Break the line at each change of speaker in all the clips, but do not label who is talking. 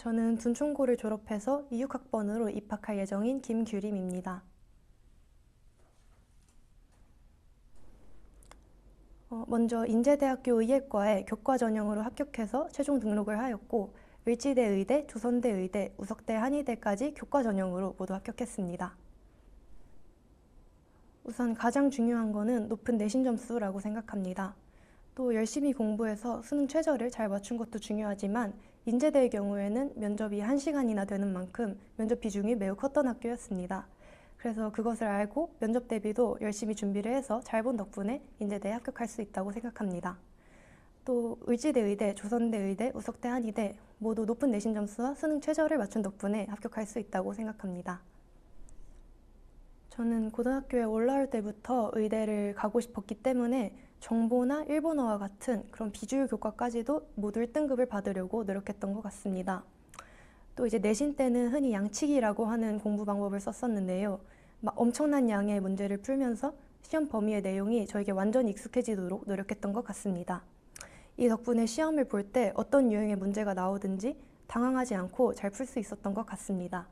저는 둔촌고를 졸업해서 26학번으로 입학할 예정인 김규림입니다. 먼저 인제대학교 의예과에 교과 전형으로 합격해서 최종 등록을 하였고 을지대 의대, 조선대 의대, 우석대 한의대까지 교과 전형으로 모두 합격했습니다. 우선 가장 중요한 거는 높은 내신 점수라고 생각합니다. 또 열심히 공부해서 수능 최저를 잘 맞춘 것도 중요하지만 인제대의 경우에는 면접이 1시간이나 되는 만큼 면접 비중이 매우 컸던 학교였습니다. 그래서 그것을 알고 면접 대비도 열심히 준비를 해서 잘 본 덕분에 인제대에 합격할 수 있다고 생각합니다. 또 을지대 의대, 조선대 의대, 우석대 한의대 모두 높은 내신 점수와 수능 최저를 맞춘 덕분에 합격할 수 있다고 생각합니다. 저는 고등학교에 올라올 때부터 의대를 가고 싶었기 때문에 정보나 일본어와 같은 그런 비주류 교과까지도 모두 1등급을 받으려고 노력했던 것 같습니다. 또 이제 내신 때는 흔히 양치기라고 하는 공부 방법을 썼었는데요. 막 엄청난 양의 문제를 풀면서 시험 범위의 내용이 저에게 완전히 익숙해지도록 노력했던 것 같습니다. 이 덕분에 시험을 볼 때 어떤 유형의 문제가 나오든지 당황하지 않고 잘 풀 수 있었던 것 같습니다.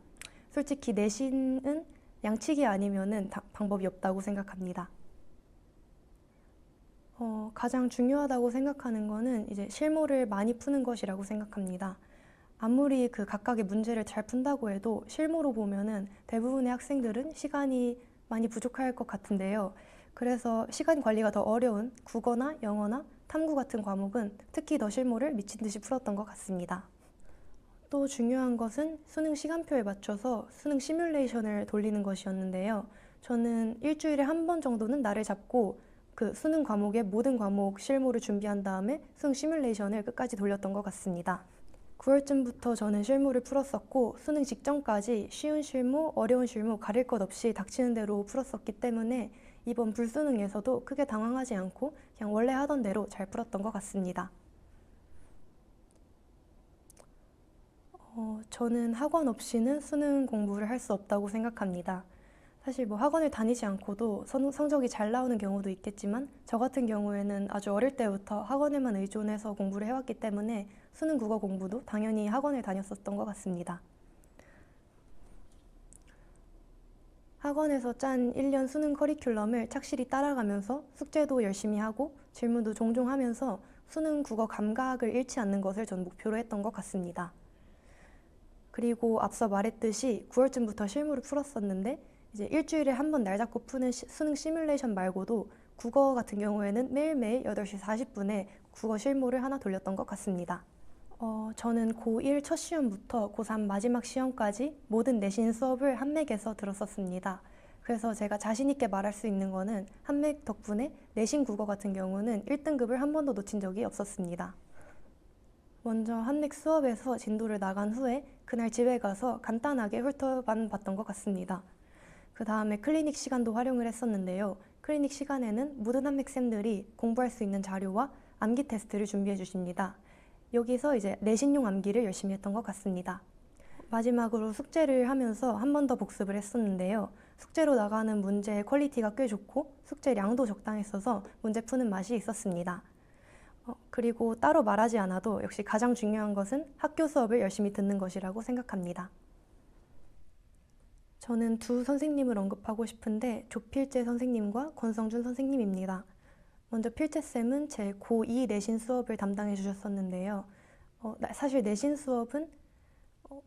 솔직히 내신은 양치기 아니면은 방법이 없다고 생각합니다. 가장 중요하다고 생각하는 거는 이제 실무를 많이 푸는 것이라고 생각합니다. 아무리 그 각각의 문제를 잘 푼다고 해도 실무로 보면은 대부분의 학생들은 시간이 많이 부족할 것 같은데요. 그래서 시간 관리가 더 어려운 국어나 영어나 탐구 같은 과목은 특히 더 실무를 미친 듯이 풀었던 것 같습니다. 또 중요한 것은 수능 시간표에 맞춰서 수능 시뮬레이션을 돌리는 것이었는데요. 저는 일주일에 한 번 정도는 날을 잡고 그 수능 과목의 모든 과목 실무를 준비한 다음에 수능 시뮬레이션을 끝까지 돌렸던 것 같습니다. 9월쯤부터 저는 실무를 풀었었고 수능 직전까지 쉬운 실무, 어려운 실무 가릴 것 없이 닥치는 대로 풀었었기 때문에 이번 불수능에서도 크게 당황하지 않고 그냥 원래 하던 대로 잘 풀었던 것 같습니다. 저는 학원 없이는 수능 공부를 할 수 없다고 생각합니다. 사실 뭐 학원을 다니지 않고도 성적이 잘 나오는 경우도 있겠지만 저 같은 경우에는 아주 어릴 때부터 학원에만 의존해서 공부를 해왔기 때문에 수능 국어 공부도 당연히 학원을 다녔었던 것 같습니다. 학원에서 짠 1년 수능 커리큘럼을 착실히 따라가면서 숙제도 열심히 하고 질문도 종종 하면서 수능 국어 감각을 잃지 않는 것을 전 목표로 했던 것 같습니다. 그리고 앞서 말했듯이 9월쯤부터 실무를 풀었었는데 이제 일주일에 한 번 날 잡고 푸는 수능 시뮬레이션 말고도 국어 같은 경우에는 매일매일 8시 40분에 국어 실무를 하나 돌렸던 것 같습니다. 저는 고1 첫 시험부터 고3 마지막 시험까지 모든 내신 수업을 한맥에서 들었었습니다. 그래서 제가 자신 있게 말할 수 있는 거는 한맥 덕분에 내신 국어 같은 경우는 1등급을 한 번도 놓친 적이 없었습니다. 먼저 한맥 수업에서 진도를 나간 후에 그날 집에 가서 간단하게 훑어만 봤던 것 같습니다. 그 다음에 클리닉 시간도 활용을 했었는데요. 클리닉 시간에는 모든 한맥쌤들이 공부할 수 있는 자료와 암기 테스트를 준비해 주십니다. 여기서 이제 내신용 암기를 열심히 했던 것 같습니다. 마지막으로 숙제를 하면서 한 번 더 복습을 했었는데요. 숙제로 나가는 문제의 퀄리티가 꽤 좋고 숙제량도 적당했어서 문제 푸는 맛이 있었습니다. 그리고 따로 말하지 않아도 역시 가장 중요한 것은 학교 수업을 열심히 듣는 것이라고 생각합니다. 저는 두 선생님을 언급하고 싶은데 조필재 선생님과 권성준 선생님입니다. 먼저 필재쌤은 제 고2 내신 수업을 담당해 주셨었는데요. 사실 내신 수업은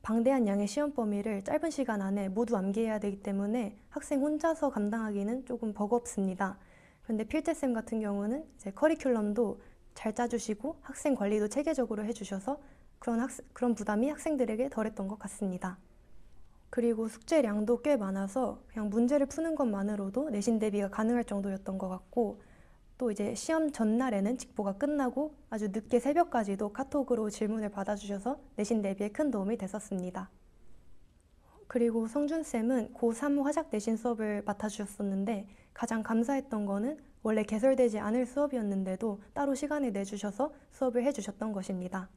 방대한 양의 시험 범위를 짧은 시간 안에 모두 암기해야 되기 때문에 학생 혼자서 감당하기는 조금 버겁습니다. 그런데 필재쌤 같은 경우는 이제 커리큘럼도 잘 짜주시고 학생 관리도 체계적으로 해주셔서 그런 부담이 학생들에게 덜했던 것 같습니다. 그리고 숙제량도 꽤 많아서 그냥 문제를 푸는 것만으로도 내신 대비가 가능할 정도였던 것 같고 또 이제 시험 전날에는 직보가 끝나고 아주 늦게 새벽까지도 카톡으로 질문을 받아주셔서 내신 대비에 큰 도움이 됐었습니다. 그리고 성준쌤은 고3 화작 내신 수업을 맡아주셨었는데 가장 감사했던 거는 원래 개설되지 않을 수업이었는데도 따로 시간을 내주셔서 수업을 해주셨던 것입니다.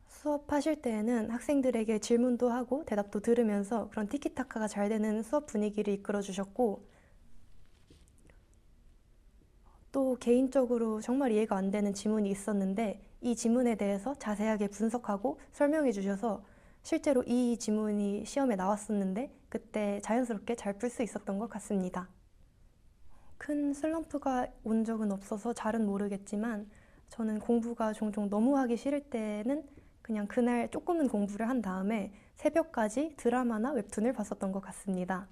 수업하실 때에는 학생들에게 질문도 하고 대답도 들으면서 그런 티키타카가 잘 되는 수업 분위기를 이끌어 주셨고 또 개인적으로 정말 이해가 안 되는 지문이 있었는데 이 지문에 대해서 자세하게 분석하고 설명해 주셔서 실제로 이 지문이 시험에 나왔었는데 그때 자연스럽게 잘 풀 수 있었던 것 같습니다. 큰 슬럼프가 온 적은 없어서 잘은 모르겠지만 저는 공부가 종종 너무 하기 싫을 때는 그냥 그날 조금은 공부를 한 다음에 새벽까지 드라마나 웹툰을 봤었던 것 같습니다.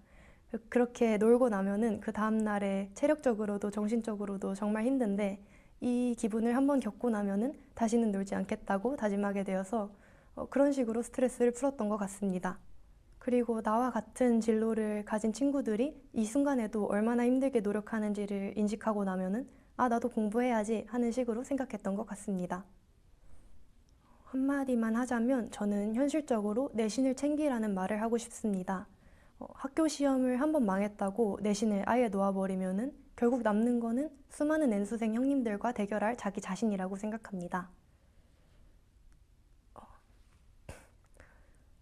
그렇게 놀고 나면은 그 다음날에 체력적으로도 정신적으로도 정말 힘든데 이 기분을 한번 겪고 나면은 다시는 놀지 않겠다고 다짐하게 되어서 그런 식으로 스트레스를 풀었던 것 같습니다. 그리고 나와 같은 진로를 가진 친구들이 이 순간에도 얼마나 힘들게 노력하는지를 인식하고 나면은 아, 나도 공부해야지 하는 식으로 생각했던 것 같습니다. 한마디만 하자면 저는 현실적으로 내신을 챙기라는 말을 하고 싶습니다. 학교 시험을 한번 망했다고 내신을 아예 놓아버리면은 결국 남는 거는 수많은 N수생 형님들과 대결할 자기 자신이라고 생각합니다.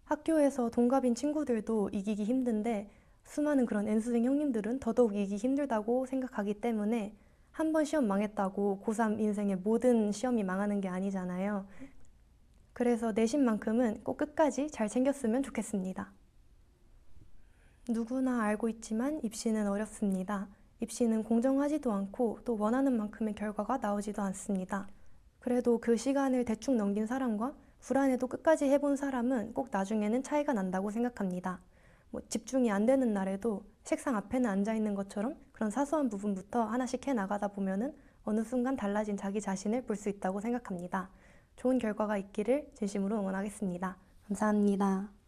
학교에서 동갑인 친구들도 이기기 힘든데 수많은 그런 N수생 형님들은 더더욱 이기기 힘들다고 생각하기 때문에 한 번 시험 망했다고 고3 인생의 모든 시험이 망하는 게 아니잖아요. 그래서 내신만큼은 꼭 끝까지 잘 챙겼으면 좋겠습니다. 누구나 알고 있지만 입시는 어렵습니다. 입시는 공정하지도 않고 또 원하는 만큼의 결과가 나오지도 않습니다. 그래도 그 시간을 대충 넘긴 사람과 불안해도 끝까지 해본 사람은 꼭 나중에는 차이가 난다고 생각합니다. 집중이 안 되는 날에도 책상 앞에는 앉아 있는 것처럼 그런 사소한 부분부터 하나씩 해 나가다 보면은 어느 순간 달라진 자기 자신을 볼 수 있다고 생각합니다. 좋은 결과가 있기를 진심으로 응원하겠습니다. 감사합니다.